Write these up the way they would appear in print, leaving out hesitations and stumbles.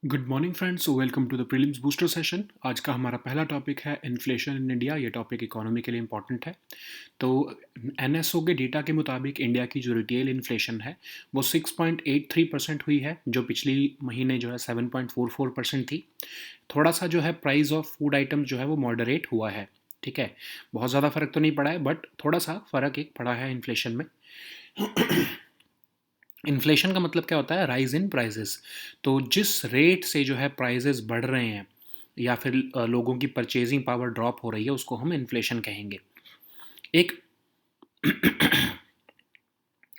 Good morning friends, welcome to the prelims booster session. आज का हमारा पहला टॉपिक है इन्फ्लेशन इन इंडिया। ये टॉपिक इकोनॉमी के लिए इंपॉर्टेंट है। तो एनएसओ के डेटा के मुताबिक इंडिया की जो रिटेल इन्फ्लेशन है वो 6.83% हुई है, जो पिछली महीने जो है 7.44% थी। थोड़ा सा जो है प्राइस ऑफ फूड आइटम जो है वो मॉडरेट हुआ है। ठीक है, बहुत ज़्यादा फ़र्क तो नहीं पड़ा है, बट थोड़ा सा फ़र्क एक पड़ा है इन्फ्लेशन में। इन्फ्लेशन का मतलब क्या होता है? Rise in prices. तो जिस रेट से जो है प्राइजेस बढ़ रहे हैं या फिर लोगों की परचेजिंग पावर ड्रॉप हो रही है, उसको हम इन्फ्लेशन कहेंगे। एक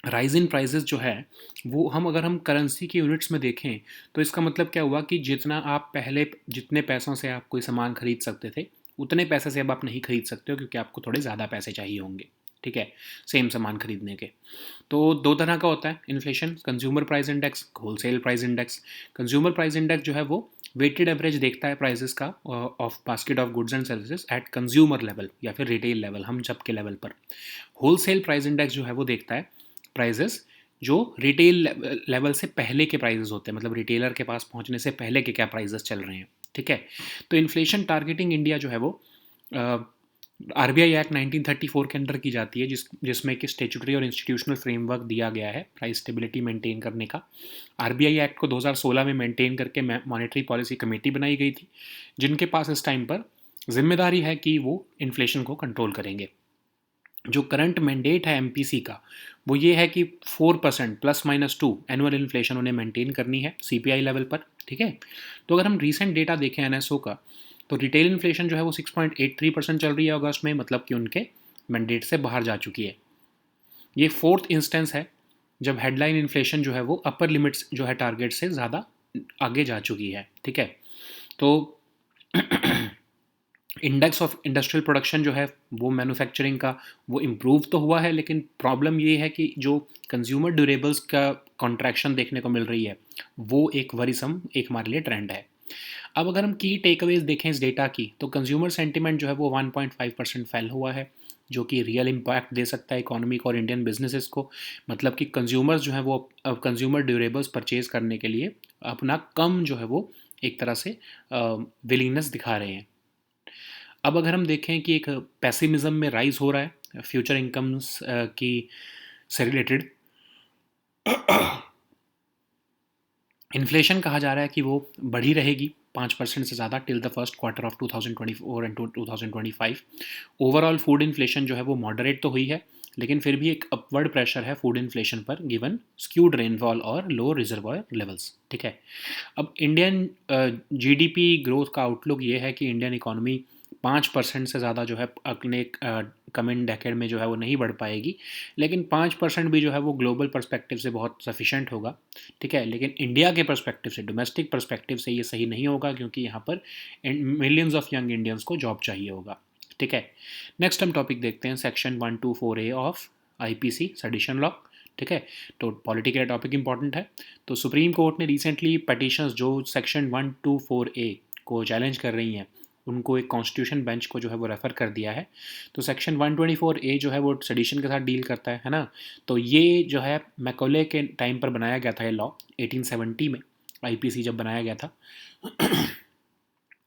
राइज इन प्राइजेस जो है वो हम करेंसी की यूनिट्स में देखें तो इसका मतलब क्या हुआ कि जितना आप पहले जितने पैसों से आप कोई सामान खरीद सकते थे, उतने पैसे से अब आप नहीं खरीद सकते हो, क्योंकि आपको थोड़े ज़्यादा पैसे चाहिए होंगे। ठीक है, सेम सामान खरीदने के। तो दो तरह का होता है inflation: consumer price index, wholesale price index. Consumer price index जो है वो वेटेड एवरेज देखता है प्राइसेस का of basket of goods and services at consumer level या फिर रिटेल लेवल, हम सब के लेवल पर। होलसेल प्राइस इंडेक्स जो है वो देखता है प्राइसेस जो रिटेल लेवल से पहले के प्राइसेस होते हैं, मतलब रिटेलर के पास पहुंचने से पहले के क्या प्राइसेस चल रहे हैं। ठीक है, तो इन्फ्लेशन टारगेटिंग इंडिया जो है वो आरबीआई एक्ट 1934 के अंडर की जाती है, जिसमें कि स्टेचुटरी और इंस्टीट्यूशनल फ्रेमवर्क दिया गया है प्राइस स्टेबिलिटी मेंटेन करने का। आरबीआई एक्ट को 2016 में मेंटेन करके मॉनेटरी पॉलिसी कमेटी बनाई गई थी, जिनके पास इस टाइम पर जिम्मेदारी है कि वो इन्फ्लेशन को कंट्रोल करेंगे। जो करंट मैंडेट है एमपीसी का, वो ये है कि 4% ±2 एनुअल इन्फ्लेशन उन्हें मेंटेन करनी है सीपीआई लेवल पर। ठीक है, तो अगर हम रीसेंट डेटा देखें एनएसओ का, तो रिटेल इन्फ्लेशन जो है वो 6.83% चल रही है अगस्त में, मतलब कि उनके मैंडेट से बाहर जा चुकी है। ये फोर्थ इंस्टेंस है जब हेडलाइन इन्फ्लेशन जो है वो अपर लिमिट्स जो है टारगेट से ज़्यादा आगे जा चुकी है। ठीक है, तो इंडेक्स ऑफ इंडस्ट्रियल प्रोडक्शन जो है वो मैन्युफैक्चरिंग का वो इम्प्रूव तो हुआ है, लेकिन प्रॉब्लम ये है कि जो कंज्यूमर ड्यूरेबल्स का कॉन्ट्रैक्शन देखने को मिल रही है, वो एक वरीसम एक हमारे लिए ट्रेंड है। अब अगर हम की टेकअवेज देखें इस डेटा की, तो कंज्यूमर सेंटिमेंट जो है वो 1.5% फेल हुआ है, जो कि रियल इम्पैक्ट दे सकता है इकोनॉमी को और इंडियन बिजनेसेस को। मतलब कि कंज्यूमर्स जो है वो अब कंज्यूमर ड्यूरेबल्स परचेज करने के लिए अपना कम जो है वो एक तरह से विलिंगनेस दिखा रहे हैं। अब अगर हम देखें कि एक पेसिमिज्म में राइज हो रहा है फ्यूचर इनकम्स की से रिलेटेड, इन्फ्लेशन कहा जा रहा है कि वो बढ़ी रहेगी 5% से ज़्यादा till the first quarter of 2024 and 2025। Overall food inflation जो है वो मॉडरेट तो हुई है, लेकिन फिर भी एक अपवर्ड प्रेशर है फूड इन्फ्लेशन पर, गिवन स्क्यूड रेनफॉल और लो रिजर्वॉयर लेवल्स। ठीक है, अब इंडियन जीडीपी ग्रोथ का आउटलुक ये है कि इंडियन इकोनॉमी 5% से ज़्यादा जो है अगले कमिंग डेकेड में जो है वो नहीं बढ़ पाएगी, लेकिन 5% भी जो है वो ग्लोबल पर्सपेक्टिव से बहुत सफिशेंट होगा। ठीक है, लेकिन इंडिया के पर्सपेक्टिव से, डोमेस्टिक पर्सपेक्टिव से ये सही नहीं होगा, क्योंकि यहाँ पर मिलियंस ऑफ यंग इंडियंस को जॉब चाहिए होगा। ठीक है, नेक्स्ट हम टॉपिक देखते हैं section 124A of IPC sedition law. ठीक है, तो पॉलिटी के टॉपिक इंपॉर्टेंट है। तो सुप्रीम कोर्ट ने रिसेंटली पटिशंस जो सेक्शन 124A को चैलेंज कर रही हैं, उनको एक कॉन्स्टिट्यूशन बेंच को जो है वो रेफ़र कर दिया है। तो सेक्शन 124A जो है वो सेडिशन के साथ डील करता है ना। तो ये जो है मैकॉले के टाइम पर बनाया गया था ये लॉ, 1870 में आईपीसी जब बनाया गया था।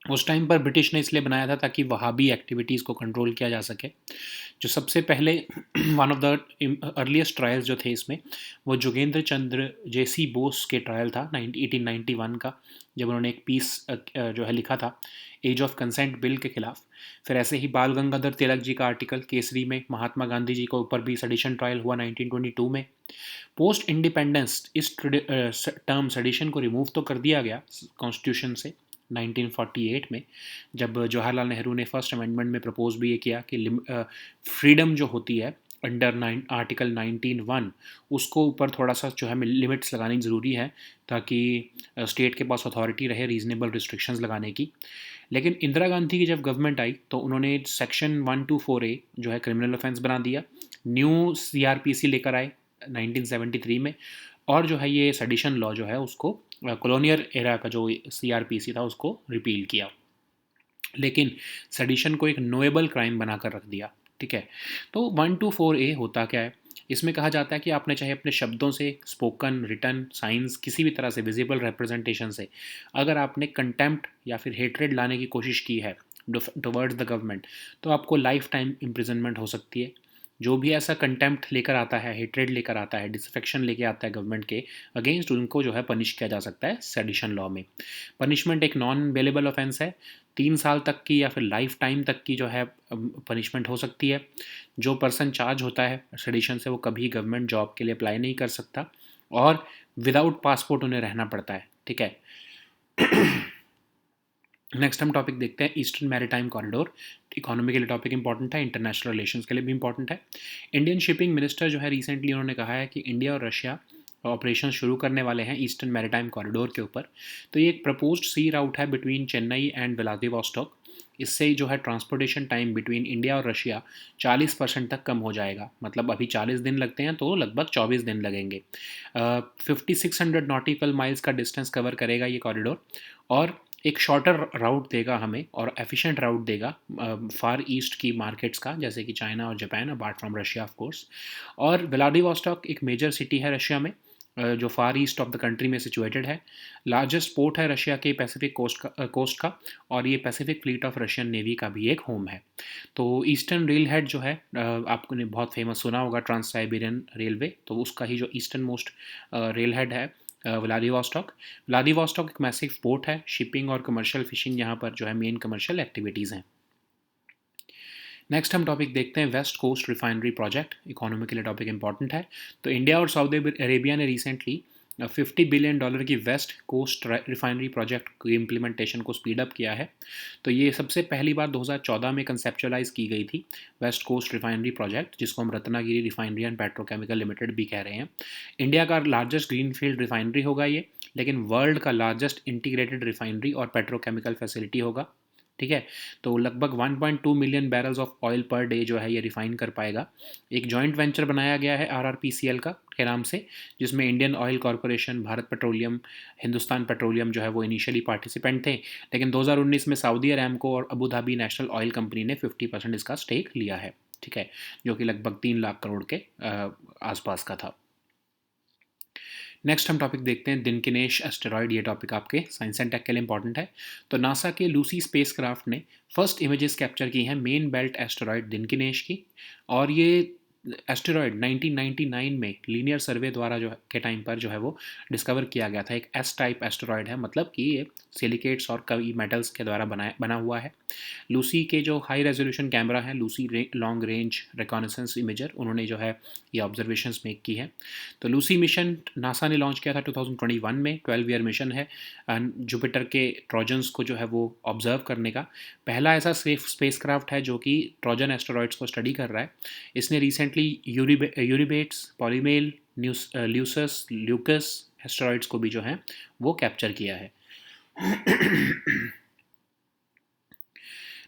उस टाइम पर ब्रिटिश ने इसलिए बनाया था ताकि वहाबी एक्टिविटीज़ को कंट्रोल किया जा सके। जो सबसे पहले one of the earliest trials जो थे इसमें, वो जोगेंद्र चंद्र जेसी बोस के ट्रायल था 1891 का, जब उन्होंने एक पीस जो है लिखा था एज ऑफ कंसेंट बिल के खिलाफ। फिर ऐसे ही बाल गंगाधर तिलक जी का आर्टिकल केसरी में महात्मा गांधी जी के ऊपर भी सेडिशन ट्रायल हुआ 1922 में। पोस्ट इंडिपेंडेंस इस टर्म सेडिशन को रिमूव तो कर दिया गया कॉन्स्टिट्यूशन से 1948 में, जब जवाहरलाल नेहरू ने फर्स्ट अमेंडमेंट में प्रपोज भी ये किया कि फ्रीडम जो होती है अंडर आर्टिकल 19(1), उसको ऊपर थोड़ा सा जो है लिमिट्स लगानी ज़रूरी है, ताकि स्टेट के पास अथॉरिटी रहे रीजनेबल रिस्ट्रिक्शंस लगाने की। लेकिन इंदिरा गांधी की जब गवर्नमेंट आई तो उन्होंने सेक्शन 124A जो है क्रिमिनल ऑफेंस बना दिया, न्यू सीआरपीसी लेकर आए 1973 में, और जो है ये सेडिशन लॉ जो है उसको कॉलोनियल एरा का जो सीआरपीसी था उसको रिपील किया, लेकिन सेडिशन को एक नोएबल क्राइम बनाकर रख दिया। ठीक है, तो 124A होता क्या है? इसमें कहा जाता है कि आपने चाहे अपने शब्दों से, स्पोकन, रिटन, साइंस, किसी भी तरह से विजिबल रिप्रेजेंटेशन से अगर आपने कंटेम्प्ट या फिर हेट्रेड लाने की कोशिश की है टुवर्ड्स द गवर्नमेंट, तो आपको लाइफ टाइम इम्प्रिजनमेंट हो सकती है। जो भी ऐसा कंटेम्प्ट लेकर आता है, हेट्रेड लेकर आता है, डिसअफेक्शन लेके आता है गवर्नमेंट के अगेंस्ट, उनको जो है पनिश किया जा सकता है सेडिशन लॉ में। पनिशमेंट एक नॉन बेलेबल ऑफेंस है, 3 साल तक की या फिर लाइफ टाइम तक की जो है पनिशमेंट हो सकती है। जो पर्सन चार्ज होता है सेडिशन से वो कभी गवर्नमेंट जॉब के लिए अप्लाई नहीं कर सकता और विदाउट पासपोर्ट उन्हें रहना पड़ता है। ठीक है। नेक्स्ट हम टॉपिक देखते हैं ईस्टर्न मैरीटाइम कॉरिडोर। इकोनॉमी के लिए टॉपिक इंपॉर्टेंट है, इंटरनेशनल रिलेशंस के लिए भी इंपॉर्टेंट है। इंडियन शिपिंग मिनिस्टर जो है रिसेंटली उन्होंने कहा है कि इंडिया और रशिया ऑपरेशन शुरू करने वाले हैं ईस्टर्न मैरीटाइम कॉरिडोर के ऊपर। तो ये एक प्रपोज्ड सी राउट है बिटवीन चेन्नई एंड व्लादिवोस्टॉक। इससे जो है ट्रांसपोर्टेशन टाइम बिटवीन इंडिया और रशिया 40% तक कम हो जाएगा। मतलब अभी 40 दिन लगते हैं तो लगभग 24 दिन लगेंगे। 5600 नॉटिकल माइल्स का डिस्टेंस कवर करेगा ये कॉरिडोर और एक शॉर्टर राउट देगा हमें और एफिशिएंट राउट देगा फार ईस्ट की मार्केट्स का, जैसे कि चाइना और Japan, apart from Russia of course. और व्लादिवोस्टॉक एक मेजर सिटी है रशिया में, जो फार ईस्ट ऑफ द कंट्री में सिचुएटेड है। लार्जेस्ट पोर्ट है रशिया के पैसिफिक कोस्ट का और ये Pacific fleet of Russian navy का भी एक होम है। तो ईस्टर्न रेल हेड जो है आपने बहुत फेमस सुना होगा, ट्रांस साइबेरियन रेलवे, तो उसका ही जो ईस्टर्न मोस्ट रेल हेड है व्लादिवोस्टॉक। व्लादिवोस्टॉक एक मैसिव पोर्ट है, शिपिंग और कमर्शियल फिशिंग यहाँ पर जो है मेन कमर्शियल एक्टिविटीज़ हैं। नेक्स्ट हम टॉपिक देखते हैं west coast refinery project. Economy के लिए टॉपिक इंपॉर्टेंट है। तो इंडिया और सऊदी अरेबिया ने रिसेंटली $50 बिलियन की वेस्ट कोस्ट रिफाइनरी प्रोजेक्ट की इम्प्लीमेंटेशन को स्पीड अप किया है। तो ये सबसे पहली बार 2014 में कंसेप्चुलाइज की गई थी वेस्ट कोस्ट रिफाइनरी प्रोजेक्ट, जिसको हम Ratnagiri refinery and petrochemical limited भी कह रहे हैं। इंडिया का लार्जेस्ट ग्रीनफील्ड रिफाइनरी होगा ये, लेकिन वर्ल्ड का लार्जेस्ट इंटीग्रेटेड रिफाइनरी और पेट्रोकेमिकल फैसिलिटी होगा। ठीक है। तो लगभग 1.2 million barrels of oil per day जो है ये रिफाइन कर पाएगा। एक जॉइंट वेंचर बनाया गया है RRPCL का के नाम से, जिसमें Indian oil corporation, Bharat petroleum, Hindustan petroleum जो है वो इनिशियली पार्टिसिपेंट थे, लेकिन 2019 में सऊदी अरामको और Abu Dhabi national oil company ने 50% इसका स्टेक लिया है। ठीक है, जो कि लगभग 3 लाख करोड़ के आसपास का था। नेक्स्ट हम टॉपिक देखते हैं दिनकिनेश एस्टेरॉयड। ये टॉपिक आपके साइंस एंड टेक के लिए इंपॉर्टेंट है। तो नासा के लूसी स्पेसक्राफ्ट ने फर्स्ट इमेजेस कैप्चर की हैं मेन बेल्ट एस्टेरॉयड दिनकिनेश की, और ये एस्टेरॉयड 1999 में लीनियर सर्वे द्वारा जो के टाइम पर जो है वो डिस्कवर किया गया था। एक एस टाइप एस्टेरॉयड है, मतलब कि ये सिलिकेट्स और कई मेटल्स के द्वारा बना हुआ है। लूसी के जो हाई रेजोल्यूशन कैमरा है, Lucy long range reconnaissance imager, उन्होंने जो है ये ऑब्जर्वेशंस मेक की है। तो लूसी मिशन नासा ने लॉन्च किया था 2021 में, 12 ईयर मिशन है जुपिटर के ट्रोजन्स को जो है वो ऑब्जर्व करने का। पहला ऐसा सेफ स्पेसक्राफ्ट है जो कि ट्रोजन एस्टेरॉयड्स को स्टडी कर रहा है। इसने रिसेंटली यूरिबेट्स, पॉलीमेल, ल्यूसस, ल्यूकस एस्टेरॉयड्स को भी जो है वो कैप्चर किया है।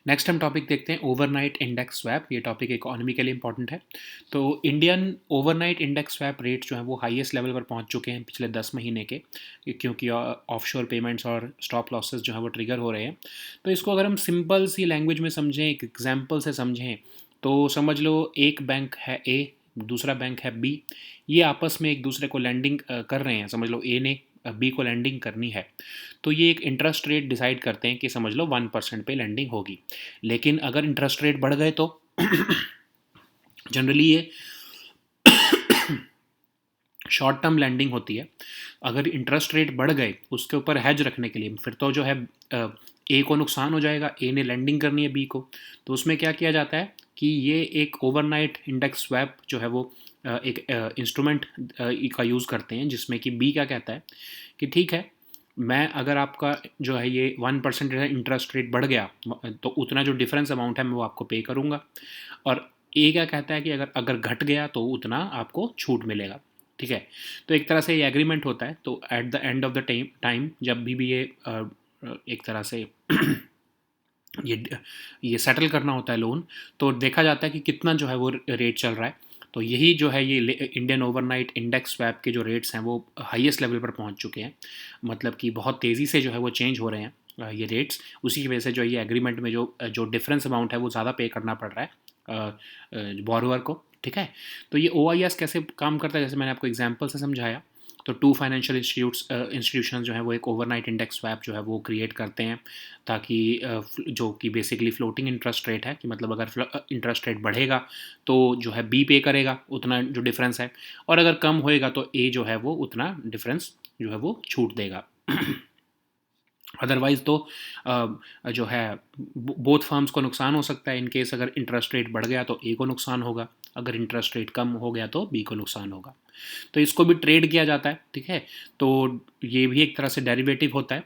नेक्स्ट हम टॉपिक देखते हैं ओवरनाइट इंडेक्स स्वैप। ये टॉपिक इकोनॉमी के लिए इंपॉर्टेंट है। तो Indian overnight index swap rate जो है वो हाईएस्ट लेवल पर पहुंच चुके हैं पिछले 10 महीने के, क्योंकि ऑफशोर पेमेंट्स और स्टॉप लॉसेस जो है वो ट्रिगर हो रहे हैं। तो इसको अगर हम सिंपल सी लैंग्वेज में समझें, एक एग्जाम्पल से समझें, तो समझ लो एक बैंक है A, दूसरा बैंक है B, ये आपस में एक दूसरे को लैंडिंग कर रहे हैं। समझ लो A ने B को लैंडिंग करनी है, तो ये एक इंटरेस्ट रेट डिसाइड करते हैं कि समझ लो 1% पे लैंडिंग होगी। लेकिन अगर इंटरेस्ट रेट बढ़ गए तो जनरली ये शॉर्ट टर्म लैंडिंग होती है। अगर इंटरेस्ट रेट बढ़ गए उसके ऊपर हैज रखने के लिए, फिर तो जो है ए को नुकसान हो जाएगा, ए ने लैंडिंग करनी है बी को। तो उसमें क्या किया जाता है कि ये एक ओवरनाइट इंडेक्स स्वैप जो है वो एक इंस्ट्रूमेंट का यूज़ करते हैं, जिसमें कि बी क्या कहता है कि ठीक है, मैं अगर आपका जो है ये 1% इंटरेस्ट रेट बढ़ गया तो उतना जो डिफरेंस अमाउंट है मैं वो आपको पे करूँगा, और ए क्या कहता है कि अगर घट गया तो उतना आपको छूट मिलेगा। ठीक है, तो एक तरह से ये एग्रीमेंट होता है। तो at the end of the time जब भी ये एक तरह से ये सेटल करना होता है लोन, तो देखा जाता है कि कितना जो है वो रेट चल रहा है। तो यही जो है ये इंडियन ओवरनाइट इंडेक्स स्वैप के जो रेट्स हैं वो हाईएस्ट लेवल पर पहुंच चुके हैं। मतलब कि बहुत तेज़ी से जो है वो चेंज हो रहे हैं ये रेट्स। उसी की वजह से जो ये एग्रीमेंट में जो डिफरेंस अमाउंट है वो ज़्यादा पे करना पड़ रहा है बोरोवर को। ठीक है। तो ये OIS कैसे काम करता है, जैसे मैंने आपको एग्जांपल से समझाया। तो टू फाइनेंशियल इंस्टीट्यूशन जो है वो एक ओवरनाइट इंडेक्स स्वैप जो है वो क्रिएट करते हैं, ताकि जो कि बेसिकली फ्लोटिंग इंटरेस्ट रेट है, कि मतलब अगर इंटरेस्ट रेट बढ़ेगा तो जो है बी पे करेगा उतना जो डिफरेंस है, और अगर कम होएगा तो ए जो है वो उतना डिफरेंस जो है वो छूट देगा। अदरवाइज़ तो जो है बोथ फर्म्स को नुकसान हो सकता है। इन केस अगर इंटरेस्ट रेट बढ़ गया तो ए को नुकसान होगा, अगर इंटरेस्ट रेट कम हो गया तो बी को नुकसान होगा। तो इसको भी ट्रेड किया जाता है, ठीक है। तो ये भी एक तरह से डेरिवेटिव होता है।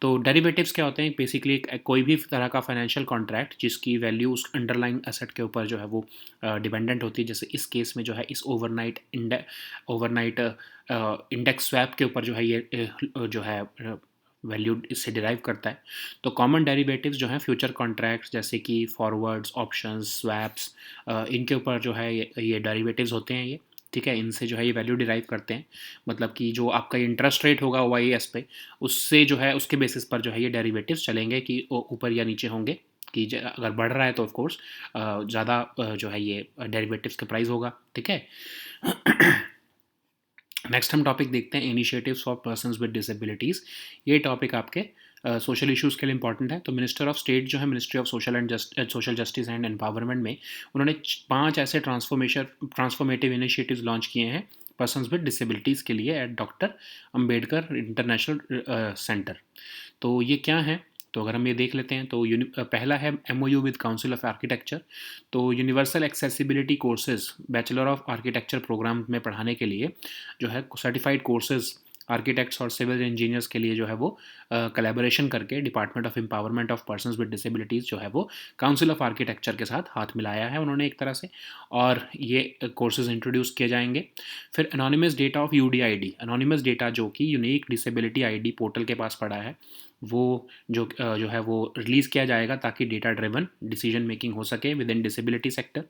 तो डेरिवेटिव्स क्या होते हैं, बेसिकली कोई भी तरह का फाइनेंशियल कॉन्ट्रैक्ट जिसकी वैल्यू उस अंडरलाइंग एसेट के ऊपर जो है वो डिपेंडेंट होती है। जैसे इस केस में जो है इस ओवरनाइट इंडेक्स स्वैप के ऊपर जो है ये जो है वैल्यू इससे डिराइव करता है। तो कॉमन डेरिवेटिव्स जो हैं फ्यूचर कॉन्ट्रैक्ट्स जैसे कि फॉरवर्ड्स, ऑप्शंस, स्वैप्स, इनके ऊपर जो है ये डेरिवेटिव्स होते हैं ये, ठीक है। इनसे जो है ये वैल्यू डिराइव करते हैं, मतलब कि जो आपका इंटरेस्ट रेट होगा OIS पे, उससे जो है उसके बेसिस पर जो है ये डेरिवेटिव्स चलेंगे कि ऊपर या नीचे होंगे। कि अगर बढ़ रहा है तो ऑफकोर्स ज़्यादा जो है ये डेरिवेटिव्स का प्राइस होगा, ठीक है। नेक्स्ट हम टॉपिक देखते हैं initiatives for persons with disabilities. ये टॉपिक आपके सोशल इश्यूज़ के लिए इंपॉर्टेंट है। तो मिनिस्टर ऑफ स्टेट जो है, ministry of social justice and empowerment में, उन्होंने 5 ऐसे ट्रांसफॉर्मेटिव इनिशिएटिव्स लॉन्च किए हैं पर्सन्स विद डिसेबिलिटीज़ के लिए eight doctor Ambedkar international centre. तो ये क्या है, तो अगर हम ये देख लेते हैं तो पहला है MOU with council of architecture. तो universal accessibility courses bachelor of architecture program में पढ़ाने के लिए जो है सर्टिफाइड कोर्सेज आर्किटेक्ट्स और सिविल इंजीनियर्स के लिए जो है वो कलेबोरेशन करके department of empowerment of persons with disabilities जो है वो काउंसिल ऑफ आर्किटेक्चर के साथ हाथ मिलाया है उन्होंने एक तरह से, और ये कोर्सेज इंट्रोड्यूस किए जाएंगे। फिर anonymous data of UDID, anonymous data जो कि यूनिक डिसेबिलिटी ID पोर्टल के पास पड़ा है, वो जो है वो रिलीज़ किया जाएगा ताकि डेटा ड्रिवन डिसीजन मेकिंग हो सके विद इन डिसेबिलिटी सेक्टर।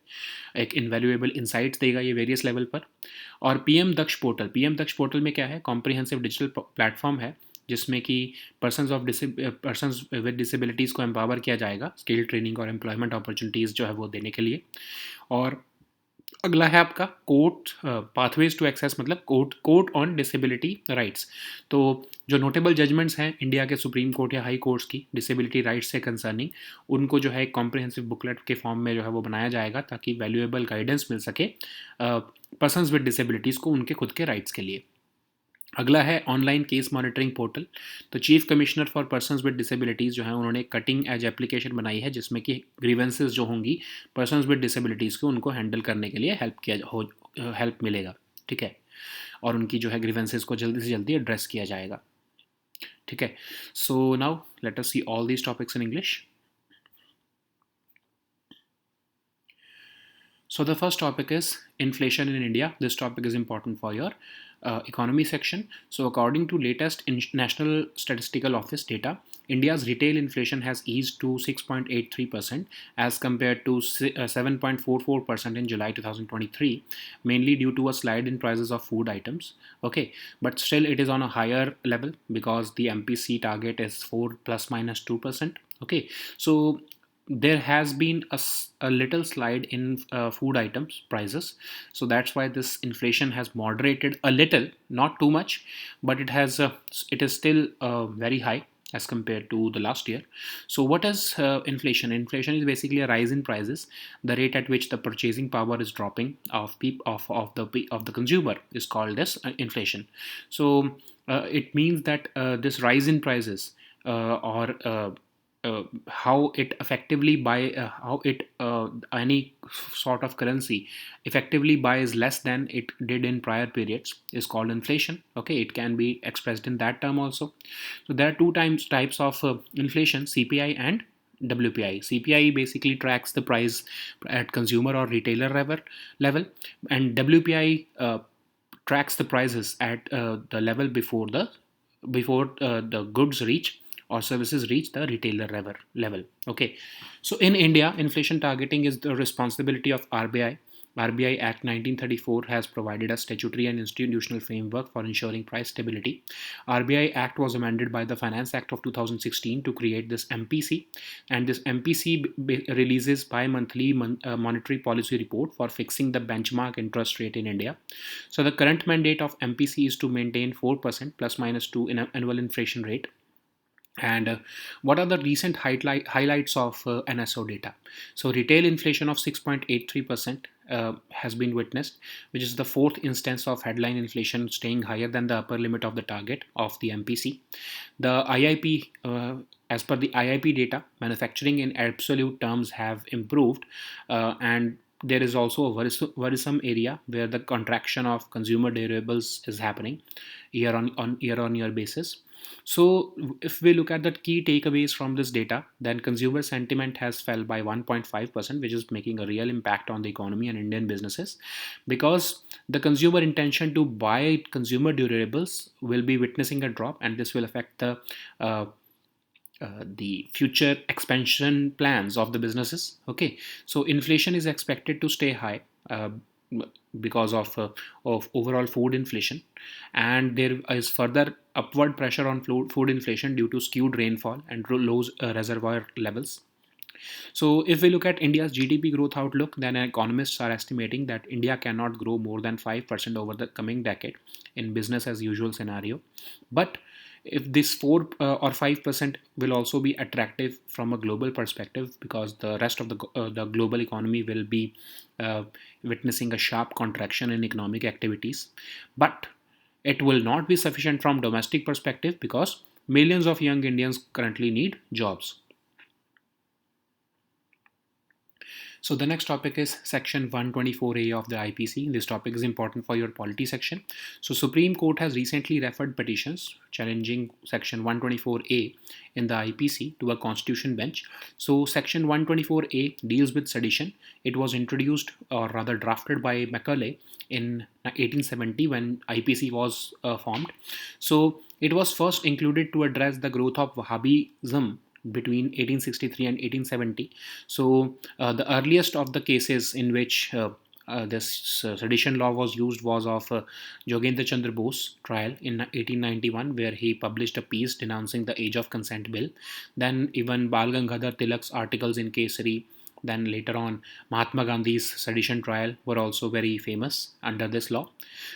एक इनवैल्यूएबल इंसाइट्स देगा ये वेरियस लेवल पर। और PM दक्ष पोर्टल में क्या है, कॉम्प्रिहेंसिव डिजिटल प्लेटफॉर्म है जिसमें कि पर्सन्स विद डिसेबिलिटीज़ को एम्पावर किया जाएगा स्किल ट्रेनिंग और एम्प्लॉयमेंट अपॉर्चुनिटीज़ जो है वो देने के लिए। और अगला है आपका कोर्ट पाथवेज टू एक्सेस, मतलब कोर्ट ऑन डिसेबिलिटी राइट्स। तो जो नोटेबल जजमेंट्स हैं इंडिया के सुप्रीम कोर्ट या हाई कोर्ट्स की डिसेबिलिटी राइट्स से कंसर्निंग, उनको जो है एक कॉम्प्रिहेंसिव बुकलेट के फॉर्म में जो है वो बनाया जाएगा ताकि वैल्यूएबल गाइडेंस मिल सके पर्सन्स विद डिसेबिलिटीज़ को उनके खुद के राइट्स के लिए। अगला है ऑनलाइन केस मॉनिटरिंग पोर्टल। तो chief commissioner for persons with disabilities जो है उन्होंने एक कटिंग एज एप्लीकेशन बनाई है जिसमें कि ग्रीवेंसेस जो होंगी पर्सन्स विद डिसेबिलिटीज़ को उनको हैंडल करने के लिए हेल्प मिलेगा, ठीक है। और उनकी जो है ग्रीवेंसेस को जल्दी से जल्दी एड्रेस किया जाएगा, ठीक है। So now let us see all these topics in English. So the first topic is inflation in India. This topic is important for your economy section. So according to latest National Statistical Office data, India's retail inflation has eased to 6.83% as compared to 7.44% in July 2023, mainly due to a slide in prices of food items. Okay, but still it is on a higher level because the MPC target is 4 plus minus 2%. Okay, so there has been a little slide in food items prices, so that's why this inflation has moderated a little, not too much, but it is still very high as compared to the last year. So what is inflation is basically a rise in prices. The rate at which the purchasing power is dropping of the consumer is called as inflation. So it means that this rise in prices or how it effectively how it any sort of currency effectively buys less than it did in prior periods is called inflation. Okay, it can be expressed in that term also. So there are types of inflation: CPI and WPI. CPI basically tracks the price at consumer or retailer level, and WPI tracks the prices at the level before the goods reach or services reach the retailer level. Okay, so in India, inflation targeting is the responsibility of RBI, RBI Act 1934 has provided a statutory and institutional framework for ensuring price stability. RBI Act was amended by the Finance Act of 2016 to create this MPC, and this MPC releases bi-monthly monetary policy report for fixing the benchmark interest rate in India. So the current mandate of MPC is to maintain 4% plus minus 2 in annual inflation rate. And what are the recent highlights of NSO data? So retail inflation of 6.83% has been witnessed, which is the fourth instance of headline inflation staying higher than the upper limit of the target of the MPC. The IIP, as per the IIP data, manufacturing in absolute terms have improved, and there is also a worrisome area where the contraction of consumer durables is happening year on year basis. So, if we look at the key takeaways from this data, then consumer sentiment has fell by 1.5%, which is making a real impact on the economy and Indian businesses, because the consumer intention to buy consumer durables will be witnessing a drop, and this will affect uh, the future expansion plans of the businesses. Okay, so inflation is expected to stay high. Because of overall food inflation, and there is further upward pressure on food inflation due to skewed rainfall and low reservoir levels. So if we look at India's GDP growth outlook, then economists are estimating that India cannot grow more than 5% over the coming decade in business as usual scenario. But if this 4 or 5% will also be attractive from a global perspective, because the rest of the global economy will be uh, witnessing a sharp contraction in economic activities. But it will not be sufficient from domestic perspective, because millions of young Indians currently need jobs. So the next topic is section 124A of the IPC. This topic is important for your polity section. So Supreme Court has recently referred petitions challenging section 124A in the IPC to a constitution bench. So section 124A deals with sedition. It was introduced, or rather drafted, by Macaulay in 1870 when IPC was formed. So it was first included to address the growth of Wahhabism between 1863 and 1870. So the earliest of the cases in which this sedition law was used was of Jogendra Chandra Bose trial in 1891, where he published a piece denouncing the age of consent bill. Then even Bal Gangadhar Tilak's articles in Kesari, then later on Mahatma Gandhi's sedition trial were also very famous under this law.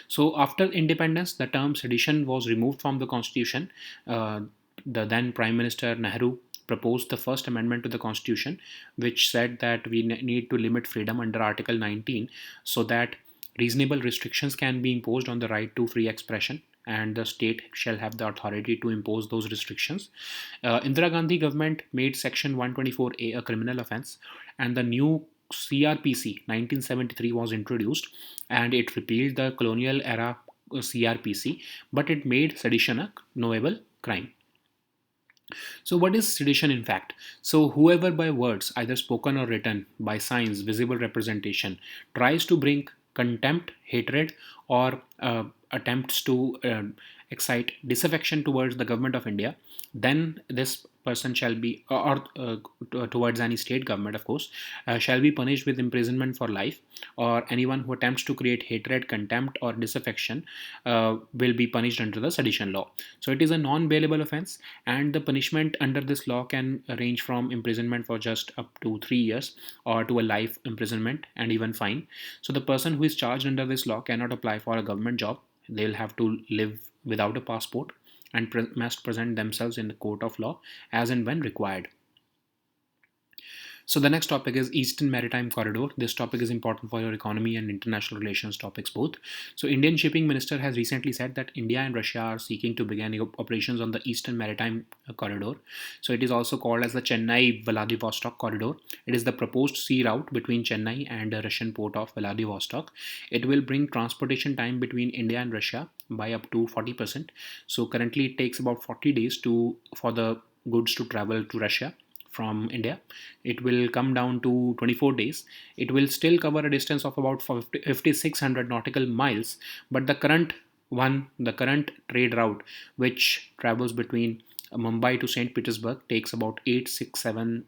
So after independence, the term sedition was removed from the constitution. The then Prime Minister Nehru proposed the first amendment to the constitution, which said that we need to limit freedom under Article 19, so that reasonable restrictions can be imposed on the right to free expression, and the state shall have the authority to impose those restrictions. Indira Gandhi government made section 124A a criminal offence, and the new CRPC 1973 was introduced, and it repealed the colonial era CRPC, but it made sedition a knowable crime. So, what is sedition in fact? So, whoever by words, either spoken or written, by signs, visible representation, tries to bring contempt, hatred, or attempts to excite disaffection towards the government of India, then this person shall be, towards any state government, of course, shall be punished with imprisonment for life, or anyone who attempts to create hatred, contempt, or disaffection will be punished under the sedition law. So it is a non-bailable offense, and the punishment under this law can range from imprisonment for just up to 3 years or to a life imprisonment and even fine. So the person who is charged under this law cannot apply for a government job. They'll have to live without a passport and must present themselves in the court of law as and when required. So the next topic is Eastern Maritime Corridor. This topic is important for your economy and international relations topics both. So Indian Shipping Minister has recently said that India and Russia are seeking to begin operations on the Eastern Maritime Corridor. So it is also called as the Chennai-Vladivostok Corridor. It is the proposed sea route between Chennai and the Russian port of Vladivostok. It will bring transportation time between India and Russia by up to 40%. So currently it takes about 40 days for the goods to travel to Russia from India. It will come down to 24 days. It will still cover a distance of about 5,600 nautical miles, but the current trade route, which travels between Mumbai to St. Petersburg, takes about 867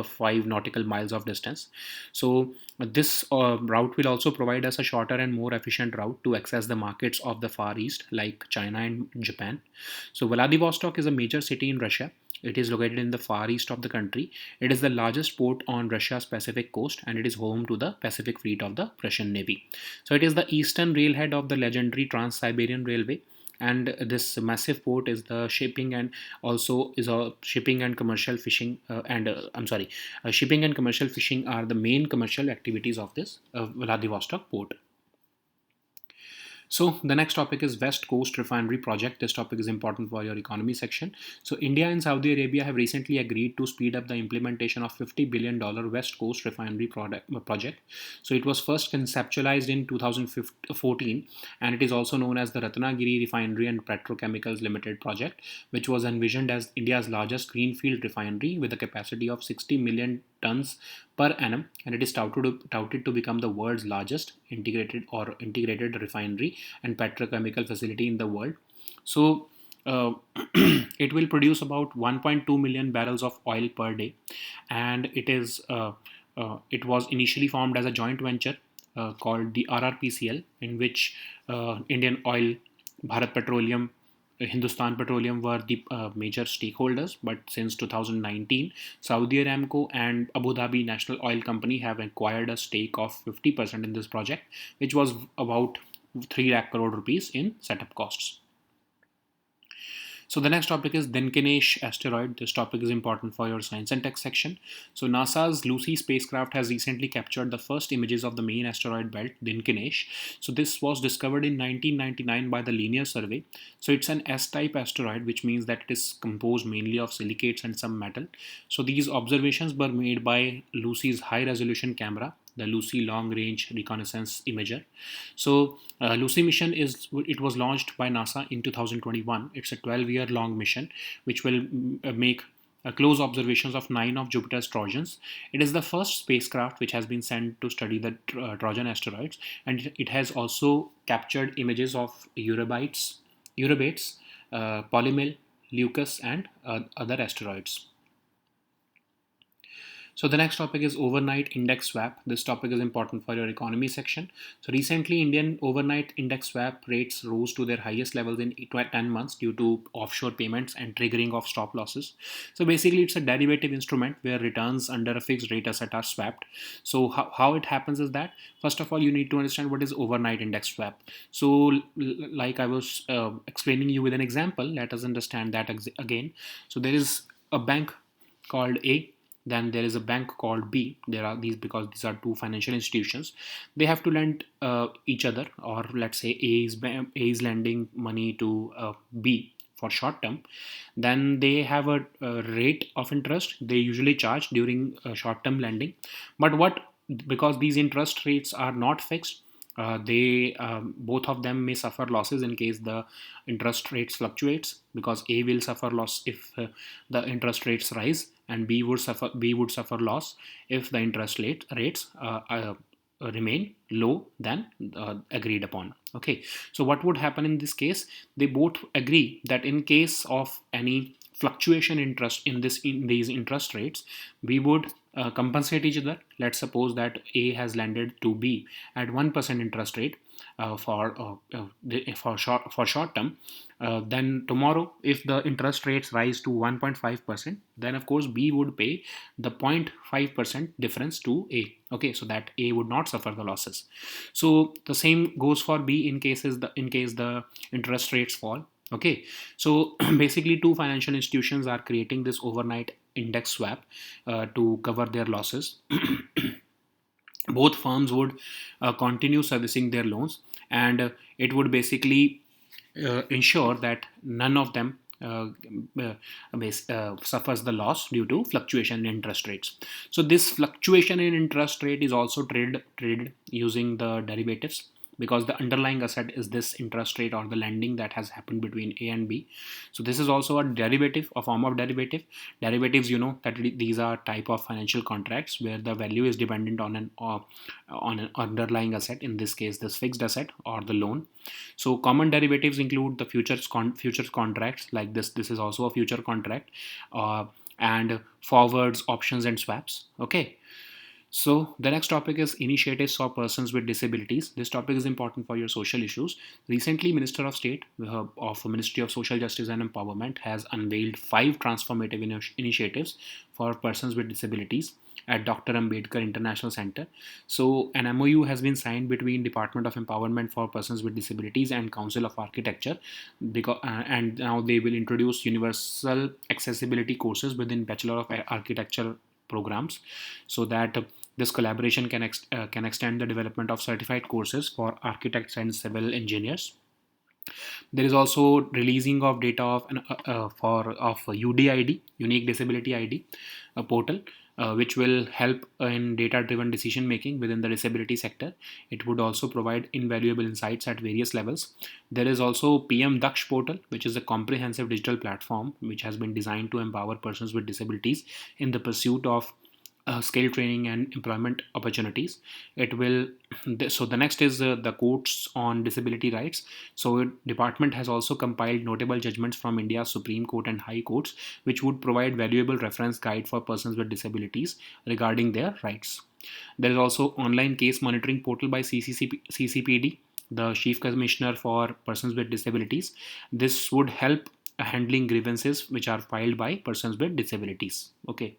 5 nautical miles of distance. So this route will also provide us a shorter and more efficient route to access the markets of the Far East, like China and Japan. So Vladivostok is a major city in Russia. It is located in the far east of the country. It is the largest port on Russia's Pacific coast, and it is home to the Pacific Fleet of the Russian Navy. So it is the eastern railhead of the legendary Trans-Siberian Railway, and this massive port is the shipping and also is a shipping and commercial fishing and I'm sorry shipping and commercial fishing are the main commercial activities of this Vladivostok port. So the next topic is West Coast Refinery Project. This topic is important for your economy section. So India and Saudi Arabia have recently agreed to speed up the implementation of $50 billion West Coast Refinery project. So it was first conceptualized in 2014, and it is also known as the Ratnagiri Refinery and Petrochemicals Limited project, which was envisioned as India's largest greenfield refinery with a capacity of 60 million tons per annum, and it is touted to become the world's largest integrated refinery and petrochemical facility in the world. So uh, it will produce about 1.2 million barrels of oil per day, and it was initially formed as a joint venture called the RRPCL, in which Indian Oil, Bharat Petroleum, Hindustan Petroleum were the major stakeholders. But since 2019, Saudi Aramco and Abu Dhabi National Oil Company have acquired a stake of 50% in this project, which was about 3 lakh crore rupees in setup costs. So the next topic is Dinkinesh asteroid. This topic is important for your science and tech section. So NASA's Lucy spacecraft has recently captured the first images of the main asteroid belt, Dinkinesh. So this was discovered in 1999 by the Linear Survey. So it's an S-type asteroid, which means that it is composed mainly of silicates and some metal. So these observations were made by Lucy's high-resolution camera, the Lucy Long Range Reconnaissance Imager. So Lucy mission was launched by NASA in 2021. It's a 12-year long mission which will make close observations of 9 of Jupiter's Trojans. It is the first spacecraft which has been sent to study the Trojan asteroids, and it has also captured images of Eurybates, Polymel, Leucus, and other asteroids. So the next topic is overnight index swap. This topic is important for your economy section. So recently, Indian overnight index swap rates rose to their highest levels in 10 months due to offshore payments and triggering of stop losses. So basically, it's a derivative instrument where returns under a fixed rate asset are swapped. So how it happens is that, first of all, you need to understand what is overnight index swap. So like I was explaining you with an example, let us understand that again. So there is a bank called A, then there is a bank called B. There are these because these are two financial institutions. They have to lend each other, or let's say A is lending money to B for short term. Then they have a rate of interest they usually charge during short term lending. But what because these interest rates are not fixed, they both of them may suffer losses in case the interest rates fluctuates, because A will suffer loss if the interest rates rise, and B would suffer loss if the rates remain low than agreed upon. Okay, so what would happen in this case? They both agree that in case of any fluctuation in these interest rates, we would compensate each other. Let's suppose that A has lended to B at 1% interest rate for short term. Then tomorrow, if the interest rates rise to 1.5%, then of course B would pay the 0.5% difference to A. Okay, so that A would not suffer the losses. So the same goes for B in case the interest rates fall. Okay, so basically two financial institutions are creating this overnight index swap to cover their losses. Both firms would continue servicing their loans, and it would basically ensure that none of them suffers the loss due to fluctuation in interest rates. So this fluctuation in interest rate is also traded using the derivatives, because the underlying asset is this interest rate or the lending that has happened between A and B. So this is also a form of derivative. Derivatives, that these are type of financial contracts where the value is dependent on an underlying asset, in this case this fixed asset or the loan. So common derivatives include the futures contracts, like this is also a future contract, and forwards, options, and swaps. Okay. So the next topic is initiatives for persons with disabilities. This topic is important for your social issues. Recently, Minister of State of Ministry of Social Justice and Empowerment has unveiled 5 transformative initiatives for persons with disabilities at Dr. Ambedkar International Center. So an MOU has been signed between Department of Empowerment for Persons with Disabilities and Council of Architecture, and now they will introduce universal accessibility courses within Bachelor of Architecture programs, so that this collaboration can extend the development of certified courses for architects and civil engineers. There is also releasing of data of UDID, Unique Disability ID, a portal which will help in data-driven decision making within the disability sector. It would also provide invaluable insights at various levels. There is also PM Daksh portal, which is a comprehensive digital platform which has been designed to empower persons with disabilities in the pursuit of skill training and employment opportunities. It will so the next is the courts on disability rights. So department has also compiled notable judgments from India's Supreme Court and High Courts, which would provide valuable reference guide for persons with disabilities regarding their rights. There is also online case monitoring portal by CCPD, the Chief Commissioner for Persons with Disabilities. This would help handling grievances which are filed by persons with disabilities. Okay.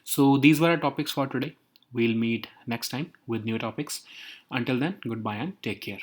So these were our topics for today. We'll meet next time with new topics. Until then, goodbye and take care.